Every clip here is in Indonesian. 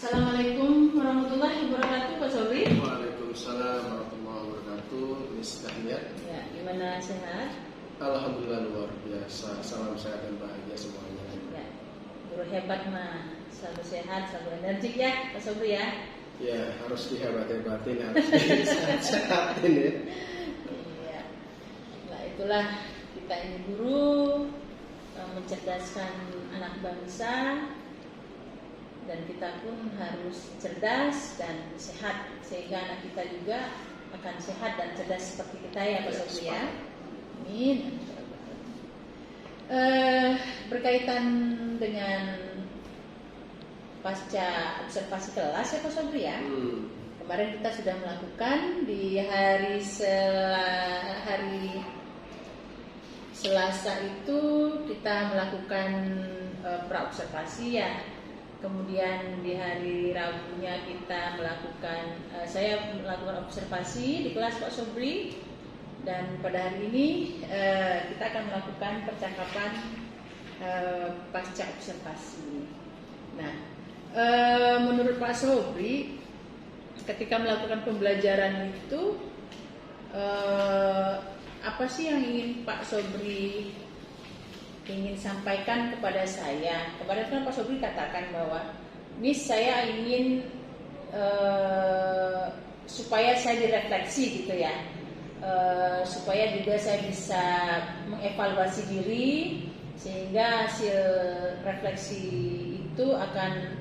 Assalamualaikum warahmatullahi wabarakatuh, Pak Sobri. Waalaikumsalam warahmatullahi wabarakatuh. Miss Dahlia. Ya, gimana, sehat? Alhamdulillah luar biasa. Salam sehat dan bahagia semuanya. Ya, guru hebat mah selalu sehat, selalu energik ya, Pak Sobri ya. Ya, harus dihebat-hebatin, harus disehat-sehatin ya. Iya. Nah, itulah kita ini guru mencerdaskan anak bangsa, dan kita pun harus cerdas dan sehat sehingga anak kita juga akan sehat dan cerdas seperti kita ya, Pak Sobri ya. Amin. Berkaitan dengan pasca observasi kelas ya, Pak Sobri ya. Kemarin kita sudah melakukan di hari Selasa itu kita melakukan praobservasi ya. Kemudian di hari Rabunya kita melakukan, saya melakukan observasi di kelas Pak Sobri, dan pada hari ini kita akan melakukan percakapan pasca observasi. Nah, menurut Pak Sobri, ketika melakukan pembelajaran itu apa sih yang ingin Pak Sobri ingin sampaikan kepada saya? Kemarin kan Pak Sobri katakan bahwa Miss, saya ingin supaya saya direfleksi gitu ya, supaya juga saya bisa mengevaluasi diri sehingga hasil refleksi itu akan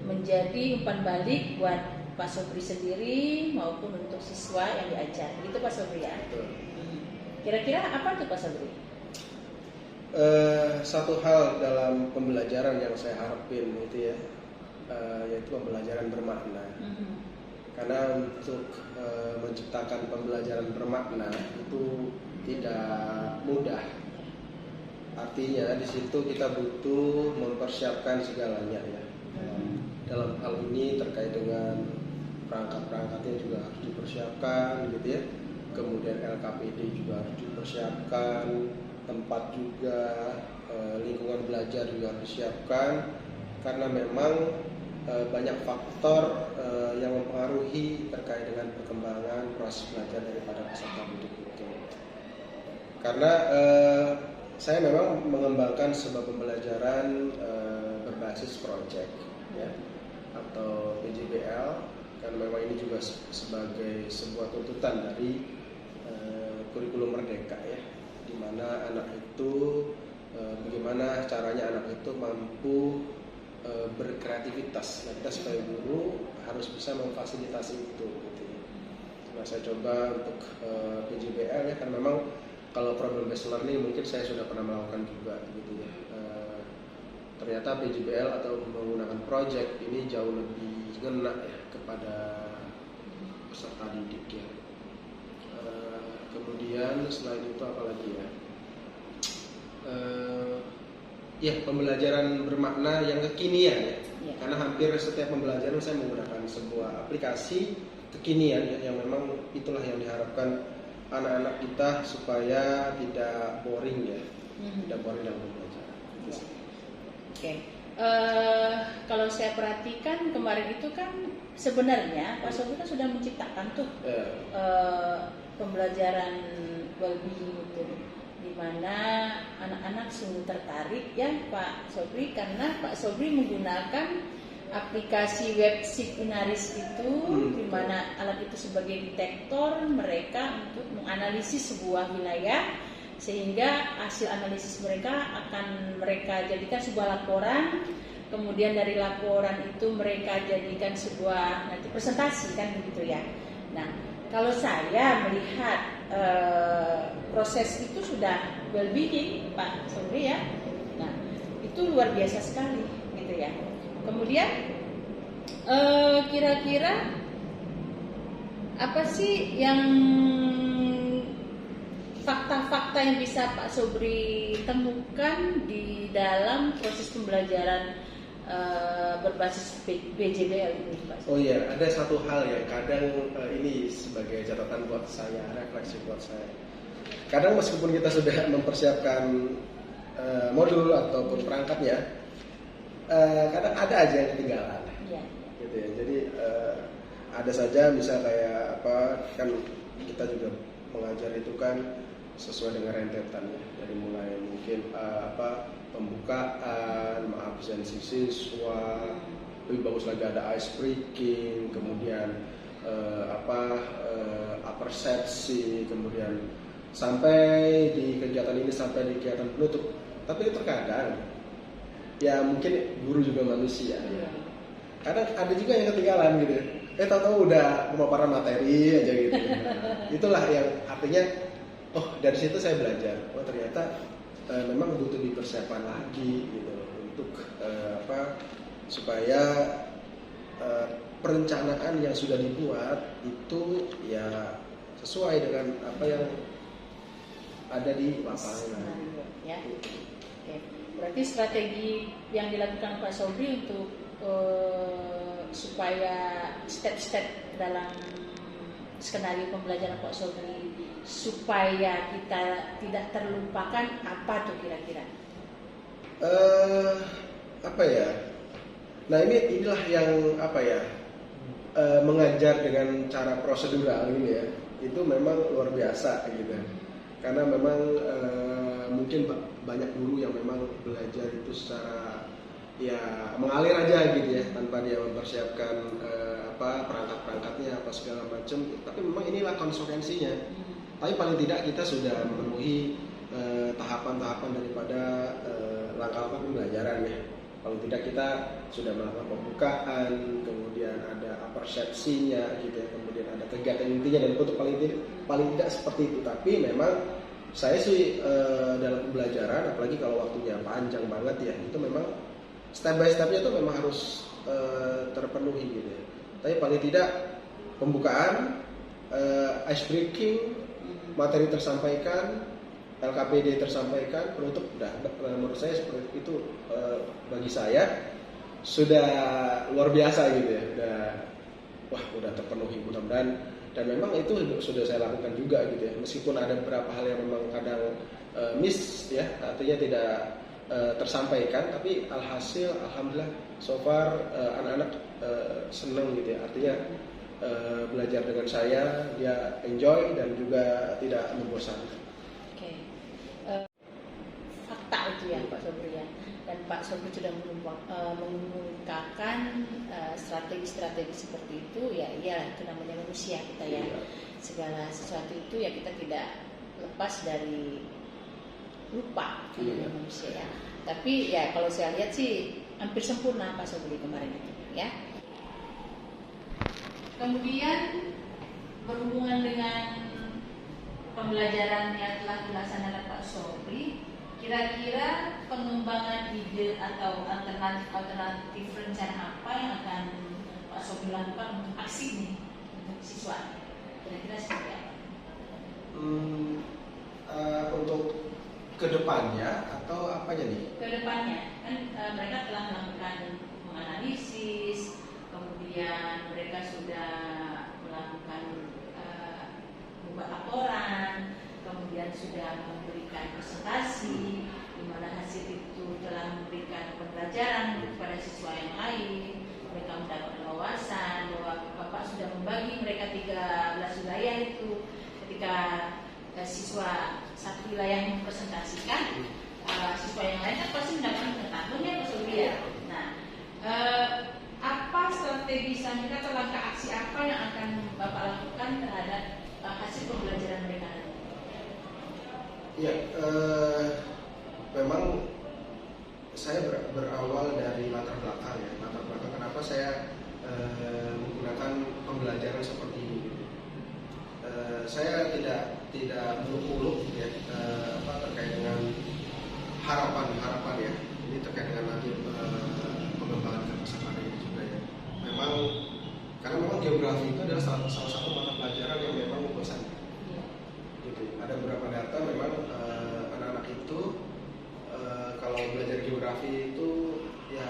menjadi umpan balik buat Pak Sobri sendiri maupun untuk siswa yang diajar. Gitu Pak Sobri ya. Kira-kira apa tuh Pak Sobri? Satu hal dalam pembelajaran yang saya harapin itu ya, yaitu pembelajaran bermakna. Karena untuk menciptakan pembelajaran bermakna itu tidak mudah. Artinya di situ kita butuh mempersiapkan segalanya ya. Dalam hal ini terkait dengan perangkat-perangkatnya juga harus dipersiapkan gitu ya. Kemudian LKPD juga harus dipersiapkan, tempat juga, lingkungan belajar juga harus disiapkan, karena memang banyak faktor yang mempengaruhi terkait dengan perkembangan proses belajar daripada peserta didik itu. Karena saya memang mengembangkan sebuah pembelajaran berbasis project ya, atau PJBL, karena memang ini juga sebagai sebuah tuntutan dari kurikulum merdeka ya, di mana anak itu bagaimana caranya anak itu mampu berkreativitas. Nah, kita sebagai guru harus bisa memfasilitasi itu gitu. Nah, saya coba untuk PJBL ya, karena memang kalau problem based learning mungkin saya sudah pernah melakukan juga gitu ya. Ternyata PJBL atau menggunakan project ini jauh lebih ngena ya kepada peserta didik ya. Kemudian selain itu apalagi ya? Ya, pembelajaran bermakna yang kekinian ya. Karena hampir setiap pembelajaran saya menggunakan sebuah aplikasi kekinian ya, yang memang itulah yang diharapkan anak-anak kita supaya tidak boring ya, tidak boring dalam pembelajaran. Oke. Kalau saya perhatikan kemarin itu kan sebenarnya Pak Sobri kan sudah menciptakan tuh pembelajaran well-being itu, di mana anak-anak sungguh tertarik ya Pak Sobri, karena Pak Sobri menggunakan aplikasi website Inaris itu, di mana alat itu sebagai detektor mereka untuk menganalisis sebuah wilayah, sehingga hasil analisis mereka akan mereka jadikan sebuah laporan. Kemudian dari laporan itu mereka jadikan sebuah nanti presentasi kan begitu ya. Nah, kalau saya melihat proses itu sudah well-being Pak Sobri ya. Nah, itu luar biasa sekali gitu ya. Kemudian kira-kira apa sih yang fakta-fakta yang bisa Pak Sobri temukan di dalam proses pembelajaran berbasis PJBL ini Pak Sobri? Oh iya, ada satu hal yang kadang ini sebagai catatan buat saya, refleksi buat saya. Kadang meskipun kita sudah mempersiapkan modul ataupun perangkatnya, kadang ada aja yang ketinggalan, gitu ada saja misal kayak apa, kan kita juga mengajar itu kan sesuai dengan rentetan ya, dari mulai mungkin pembukaan, absensi siswa, lebih bagus lagi ada ice breaking, kemudian persepsi, kemudian sampai di kegiatan ini sampai di kegiatan penutup. Tapi terkadang ya mungkin guru juga manusia ya. Kadang ada juga yang ketinggalan gitu. Tahu-tahu udah pemaparan materi aja gitu. Nah, itulah yang artinya dari situ saya belajar. Ternyata memang butuh dipersiapkan lagi gitu untuk supaya perencanaan yang sudah dibuat itu ya sesuai dengan apa yang ada di lapangan. Ya. Oke. Berarti strategi yang dilakukan Pak Sobri untuk supaya step-step dalam skenario pembelajaran Pak Sobri supaya kita tidak terlupakan apa tuh kira-kira? Nah inilah yang mengajar dengan cara prosedural ini ya, itu memang luar biasa gitu. Karena memang mungkin banyak guru yang memang belajar itu secara ya mengalir aja gitu ya, tanpa dia mempersiapkan perangkat-perangkatnya apa segala macam. Tapi memang inilah konsekuensinya. Tapi paling tidak kita sudah memenuhi tahapan-tahapan daripada langkah-langkah pembelajaran ya. Paling tidak kita sudah melakukan pembukaan, kemudian ada persepsinya gitu ya, kemudian ada kegiatan intinya dan untuk paling tidak seperti itu. Tapi memang saya sih dalam pembelajaran, apalagi kalau waktunya panjang banget ya, itu memang step by stepnya itu memang harus terpenuhi gitu ya. Tapi paling tidak pembukaan, ice breaking, materi tersampaikan, LKPD tersampaikan, penutup udah. Menurut saya seperti itu, bagi saya sudah luar biasa gitu ya. Udah terpenuhi mudah-mudahan, dan memang itu sudah saya lakukan juga gitu ya. Meskipun ada beberapa hal yang memang kadang miss ya, artinya tidak tersampaikan, tapi alhasil alhamdulillah so far anak-anak senang gitu ya. Artinya belajar dengan saya, dia enjoy dan juga tidak membosankan. Fakta itu ya Pak Sobri ya, dan Pak Sobri sudah mengungkapkan strategi-strategi seperti itu ya, itu namanya manusia kita ya. Segala sesuatu itu ya kita tidak lepas dari lupa manusia ya. Tapi ya kalau saya lihat sih hampir sempurna Pak Sobri kemarin itu ya. Kemudian berhubungan dengan pembelajaran yang telah dilaksanakan Pak Sobri, kira-kira pengembangan ide atau alternatif rencana apa yang akan Pak Sobri lakukan untuk aksi nih untuk siswa? Kira-kira seperti apa? Untuk kedepannya atau apanya nih? Kedepannya kan mereka telah melakukan menganalisis, kemudian mereka sudah melakukan membuat laporan, kemudian sudah memberikan presentasi, di mana hasil itu telah memberikan pembelajaran kepada siswa yang lain. Mereka mendapatkan wawasan bahwa Bapak sudah membagi mereka 13 wilayah itu. Ketika siswa satu wilayah mempresentasikan, siswa yang lain kan pasti mendapatkan pengetahuan ya Pak Sobri ya. Nah, apa strategi selanjutnya atau langkah aksi apa yang akan Bapak lakukan terhadap hasil pembelajaran mereka nanti? Ya, memang saya berawal dari latar belakang ya. Latar belakang kenapa saya menggunakan pembelajaran seperti ini. Saya tidak muluk-muluk ya, terkait dengan harapan ya. Ini terkait dengan nanti pengembangan kepesertaan ini juga ya. Karena memang geografi itu adalah salah satu mata pelajaran yang memang membosankan. Gitu. Ada beberapa data memang anak-anak itu kalau belajar geografi itu ya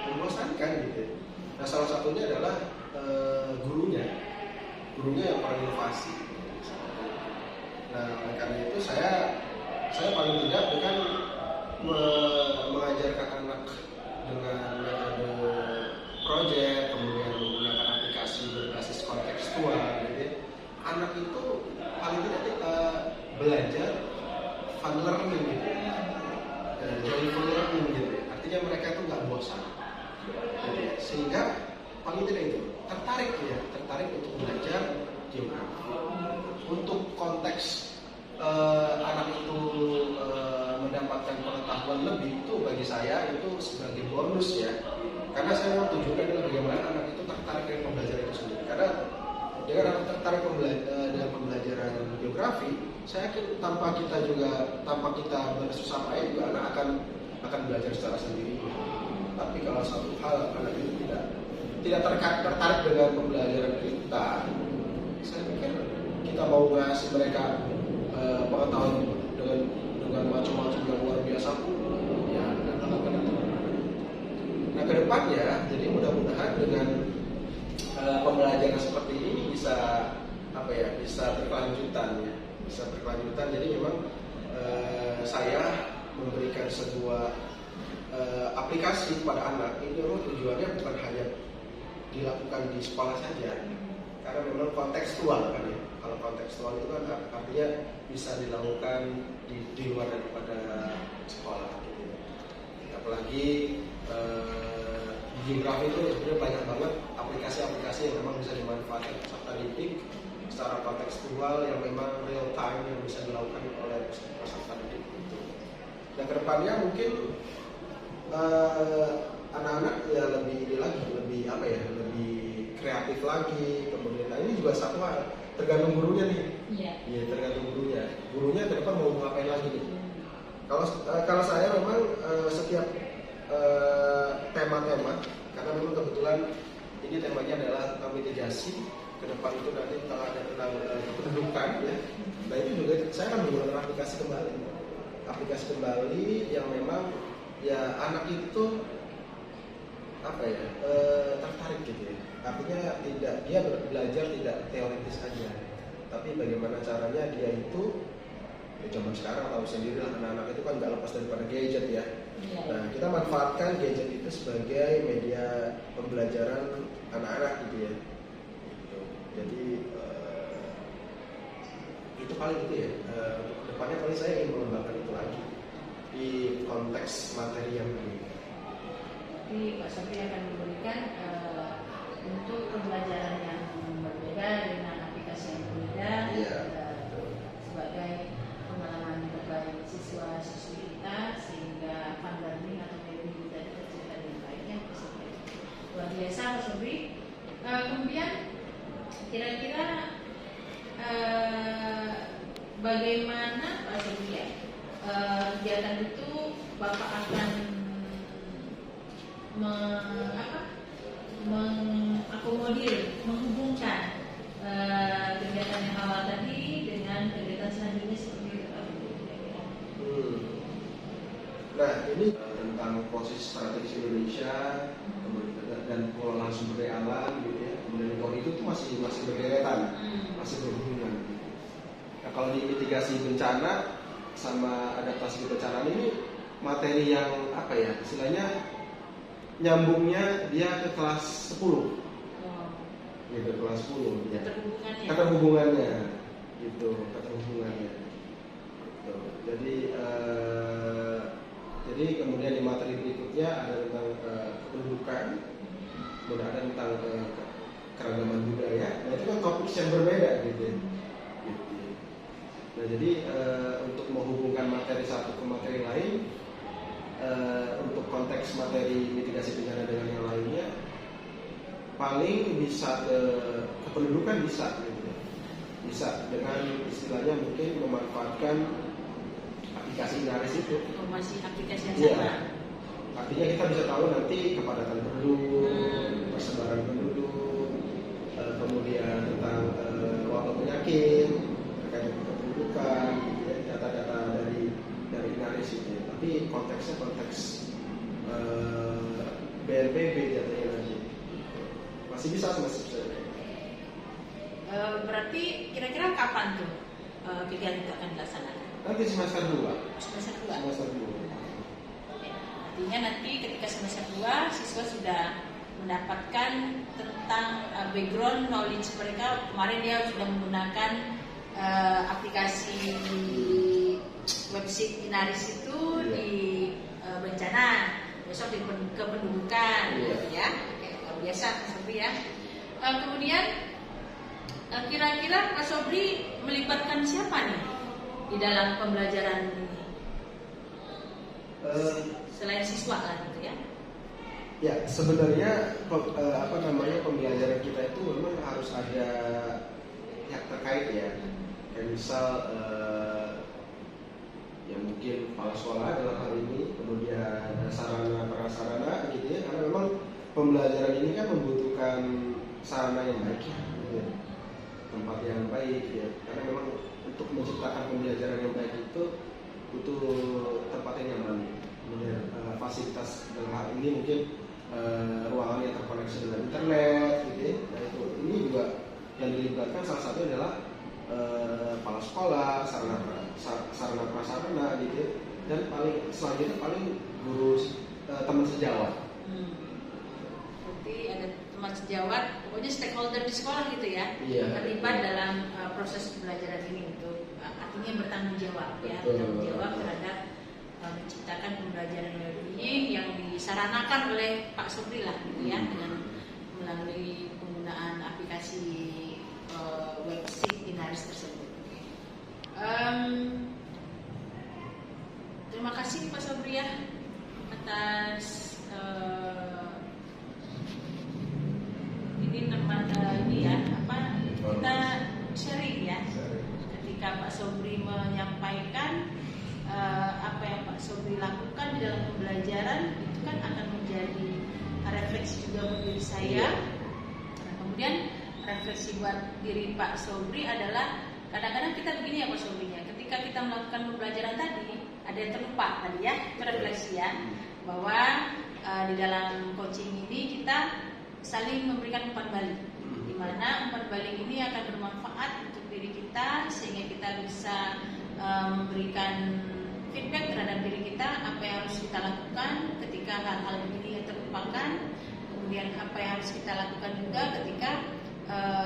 membosankan gitu. Nah salah satunya adalah gurunya yang paling inovasi. Nah oleh karena itu saya paling tidak dengan mengajarkan anak dengan metode project, kemudian menggunakan aplikasi berbasis belajar fun learning gitu ya, joyful learning gitu ya. Artinya mereka itu nggak bosan gitu ya. Sehingga paling tidak itu tertarik untuk belajar geografi. Untuk konteks anak itu mendapatkan pengetahuan lebih, itu bagi saya itu sebagai bonus ya, karena saya mau tunjukkan adalah bagaimana anak itu tertarik dengan pembelajaran itu sendiri. Karena dengan anak tertarik dengan pembelajaran geografi, saya yakin tanpa kita bersusah payah juga anak akan belajar secara sendiri. Tapi kalau satu hal anak itu tidak tertarik dengan pembelajaran kita, saya pikir kita mau ngasih mereka pengetahuan dengan macam-macam yang luar biasa pun ya nggak akan ada. Nah kedepannya, jadi mudah-mudahan dengan pembelajaran seperti ini bisa berkelanjutan ya, Jadi memang saya memberikan sebuah aplikasi kepada anak ini memang tujuannya bukan hanya dilakukan di sekolah saja, karena memang kontekstual kan ya. Kalau kontekstual itu kan artinya bisa dilakukan di luar daripada sekolah gitu. Apalagi geografi itu sebenarnya banyak banget aplikasi-aplikasi yang memang bisa dimanfaatkan peserta didik secara kontekstual yang memang real time yang bisa dilakukan oleh peserta didik itu. Dan kedepannya mungkin anak-anak ya lebih kreatif lagi. Kemudian ini juga satu hal, tergantung gurunya nih. Iya, tergantung gurunya. Gurunya ke depan mau ngapain lagi nih? Kalau saya memang setiap tema-tema, karena memang kebetulan ini temanya adalah tentang mitigasi. Ke depan itu nanti ada tentang kependudukan ya. Nah itu juga saya akan menggunakan aplikasi kembali yang memang ya anak itu tertarik gitu ya. Artinya dia belajar tidak teoritis saja, tapi bagaimana caranya dia itu zaman sekarang tahu sendiri lah, anak-anak itu kan nggak lepas daripada gadget ya. Nah kita manfaatkan gadget itu sebagai media pembelajaran anak-anak gitu ya. Jadi itu paling itu ya. Untuk depannya paling saya ingin mengembangkan itu lagi di konteks materi yang ini. Jadi Pak Sobri akan memberikan untuk pembelajaran yang berbeda dengan aplikasi yang berbeda, sebagai pengalaman terbaik siswa-siswi kita, sehingga fun learning atau learning kita tercipta dengan baiknya. Luar biasa Pak Sobri. Kemudian kira-kira bagaimana Pak Sobri ya kegiatan itu Bapak akan mengakomodir, menghubungkan kegiatan yang awal tadi dengan kegiatan selanjutnya seperti itu. Nah ini tentang posisi strategis Indonesia dan pengelolaan sumber daya alam gitu ya. Kemudian itu tuh masih berderetan, masih berhubungan. Nah kalau di mitigasi bencana sama adaptasi kebencanaan ini materi yang istilahnya nyambungnya dia ke kelas 10. Gitu, kelas 10 ya. Keterhubungannya. Gitu. Jadi kemudian di materi berikutnya ada tentang kependudukan, kemudian ada tentang keragaman budaya. Nah itu kan topik yang berbeda gitu. Nah jadi untuk menghubungkan materi satu ke materi lain, untuk konteks materi mitigasi bencana dengan yang lainnya, paling bisa kependudukan bisa gitu. Bisa dengan istilahnya mungkin memanfaatkan aplikasi Inaris itu. Masih aplikasi yang sama. Artinya kita bisa tahu nanti kepadatan penduduk, persebaran penduduk, kemudian tentang wabah penyakit, terkait kependudukan, data-data dari Inaris itu. Tapi konteksnya konteks BNPB jadinya nanti masih bisa. Berarti kira-kira kapan tuh kegiatan itu akan dilaksanakan? Nanti semester 2. Artinya nanti ketika semester 2 siswa sudah mendapatkan tentang background knowledge mereka. Kemarin dia sudah menggunakan aplikasi website Inaris itu di bencana, besok di kependudukan, ya, kayak biasa Pak Sobri ya. Kemudian kira-kira Pak Sobri melibatkan siapa nih di dalam pembelajaran ini? Selain siswa lah gitu ya. Ya, sebenarnya pembelajaran kita itu memang harus ada pihak terkait ya. Kayak misal ya mungkin kepala sekolah dalam hal ini, kemudian sarana prasarana gitu ya. Karena memang pembelajaran ini kan membutuhkan sarana yang baik ya, gitu ya. Tempat yang baik ya. Karena memang untuk menciptakan pembelajaran yang baik itu butuh tempat yang nyaman. Kemudian fasilitas dalam hal ini mungkin ruangan yang terkoneksi dengan internet gitu ya. Nah itu ini juga yang dilibatkan salah satu adalah kepala sekolah, sarana prasarana gitu ya. Dan selanjutnya guru teman sejawat. Berarti ada teman sejawat, pokoknya stakeholder di sekolah gitu ya, terlibat dalam proses pembelajaran ini untuk artinya bertanggung jawab ya, bertanggung jawab terhadap menciptakan pembelajaran ini yang disaranakan oleh Pak Sobri lah gitu ya, dengan melalui penggunaan aplikasi website Inaris tersebut. Terima kasih Pak Sobri ya atas kita sharing ya. Ketika Pak Sobri menyampaikan apa yang Pak Sobri lakukan di dalam pembelajaran, itu kan akan menjadi refleksi juga buat diri saya. Nah, kemudian refleksi buat diri Pak Sobri adalah kadang-kadang kita begini ya Pak Sobri ya, ketika kita melakukan pembelajaran tadi ada yang terlupa tadi ya, itu refleksi ya, bahwa di dalam coaching ini kita saling memberikan umpan balik, di mana umpan balik ini akan bermanfaat untuk diri kita sehingga kita bisa memberikan feedback terhadap diri kita, apa yang harus kita lakukan ketika hal-hal begini yang terlupakan, kemudian apa yang harus kita lakukan juga ketika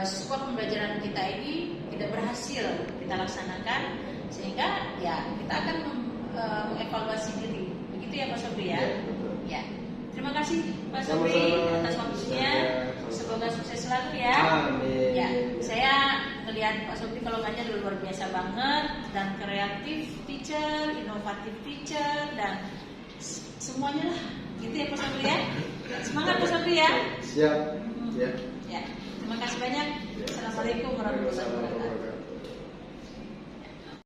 sebuah pembelajaran kita ini tidak berhasil kita laksanakan, sehingga ya kita akan mengevaluasi diri. Begitu ya Pak Sobri ya? Ya. Terima kasih Pak Sobri atas waktunya. Semoga sukses selalu ya. Amin. Ya, saya melihat Pak Sobri kalau ngajar luar biasa banget, dan kreatif teacher, inovatif teacher, dan semuanya lah. Gitu ya Pak Sobri ya. Semangat Pak Sobri ya. Siap. Ya. Ya. Terima kasih banyak. Assalamualaikum warahmatullahi wabarakatuh.